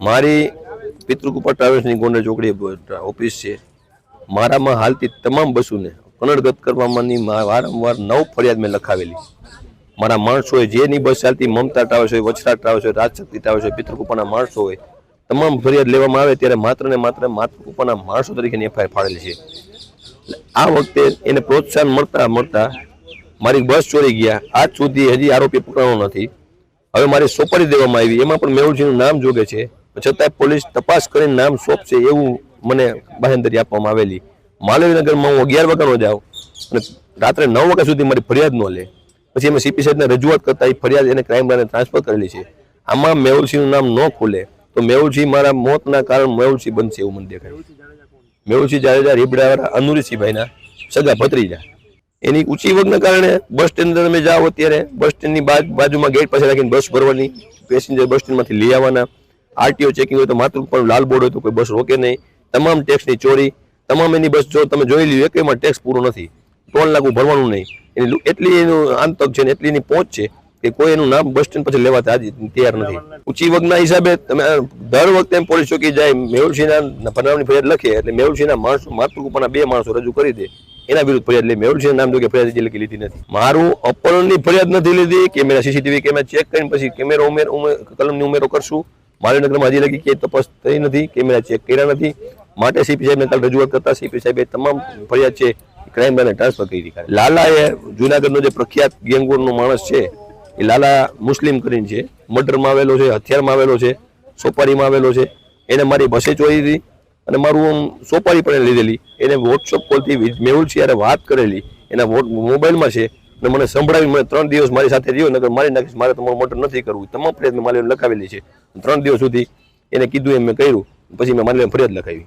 મારી પિતૃકૃપા ટ્રાવેલ્સની ગોંડલ ચોકડી ઓફિસ છે. મારામાં હાલતી તમામ બસોને કનડગત કરવાની વારંવાર 9 ફરિયાદ મેં લખાવેલી. મારા માણસોએ જેની બસ ચાલતી મમતા ટ્રાવેલ્સ હોય, વછરા ટ્રાવેલ્સ હોય, રાજશક્તિ ટ્રાવેલ્સ હોય, પિતૃકૃપાના માણસો હોય, તમામ ફરિયાદ લેવામાં આવે ત્યારે માત્ર ને માત્ર માતૃકૃપાના માણસો તરીકેની એફઆઈઆર ફાળેલી છે. આ વખતે એને પ્રોત્સાહન મળતા મારી બસ ચોરી ગયા. આજ સુધી હજી આરોપી પકડાયો નથી. હવે મારી સોંપડી દેવામાં આવી. એમાં પણ મેહુલજીનું નામ જોગે છે, છતાંય પોલીસ તપાસ કરીને નામ સોંપશે એવું મને બાહેંધરી આપવામાં આવેલી. માલવીનગરમાં હું 11 વાગ્યાનો જાઉં અને રાત્રે 9 વાગ્યા સુધી મારી ફરિયાદ ન લે. પછી અમે સીપી સાહેબને રજૂઆત કરતા એ ફરિયાદ એને ક્રાઇમ બ્રાન્ચને ટ્રાન્સફર કરેલી છે. આમાં મેહુલસિંહનું નામ ન ખુલે તો મેહુલસિંહ મારા મોતના કારણ મેહુલસિંહ બનશે એવું મને દેખાય. મેહુલસિંહ જાડેજા રીબડાવાળા અનુરીસિંહભાઈના સગા ભત્રીજા. એની ઊંચી વગના કારણે બસ સ્ટેન્ડ તમે જાઓ અત્યારે બસ સ્ટેન્ડની બાજુમાં ગેટ પાસે રાખીને બસ ભરવાની, પેસેન્જર બસ સ્ટેન્ડમાંથી લઈ આવવાના, આરટીઓ ચેકિંગ હોય તો માતૃકૃપાનું લાલ બોર્ડ હોય તો કોઈ બસ રોકે નહીં, તમામ ટેક્સની ચોરી, તમામ એની બસ જો તમે જોઈ લ્યો એકેમાં ટેક્સ પૂરો નથી, ટોલ નાકું ભરવાનું નહીં. એની એટલી એનું આંતક છે ને એટલી એની પહોંચ છે કે કોઈ એનું નામ બસ સ્ટેન્ડ પછી લેવા તૈયાર નથી. ઊંચી વગના હિસાબે તમે દર વખતે એમ પોલીસ ચોકી જાય મેહુલસિંહના બનાવની ફરિયાદ લખે એટલે મેહુલસિંહના માણસો માતૃકૃપાના 2 માણસો રજૂ કરી દે, એના વિરુદ્ધ ફરિયાદ લે. મેહુલસિંહ નામ જોકે ફરિયાદ લીધી નથી. મારું અપહરણની ફરિયાદ નથી લીધી. કેમેરા સીસીટીવી કેમેરા ચેક કરીને પછી કેમેરો કલમની ઉમેરો કરશું. માલવીનગરમાં હજી લગી ક્યાંય તપાસ થઈ નથી, કેમેરા ચેક કર્યા નથી. માટે સીપી સાહેબને કાલ રજૂઆત કરતા સીપી સાહેબે તમામ ફરિયાદ છે ક્રાઇમ બ્રાન્ચને ટ્રાન્સફર કરી. લાલાએ જુનાગઢનો જે પ્રખ્યાત ગેંગવોરનો માણસ છે એ લાલા મુસ્લિમ કરીને છે, મર્ડરમાં આવેલો છે, હથિયારમાં આવેલો છે, સોપારીમાં આવેલો છે. એને મારી બસે ચોરી હતી અને મારું સોપારી પણ લીધેલી. એને વોટ્સઅપ કોલથી મેહુલસિંહ યારે વાત કરેલી એના મોબાઈલમાં છે અને મને સંભળાવી. મને 3 દિવસ મારી સાથે રહ્યો, નગર મારી નાખીશ, મારે તમારું મર્ડર નથી કરવું. તમામ ફરિયાદ મેં માલીને લખાવેલી છે. 3 દિવસ સુધી એને કીધું એમ મેં કર્યું, પછી મેં માલીને ફરિયાદ લખાવી.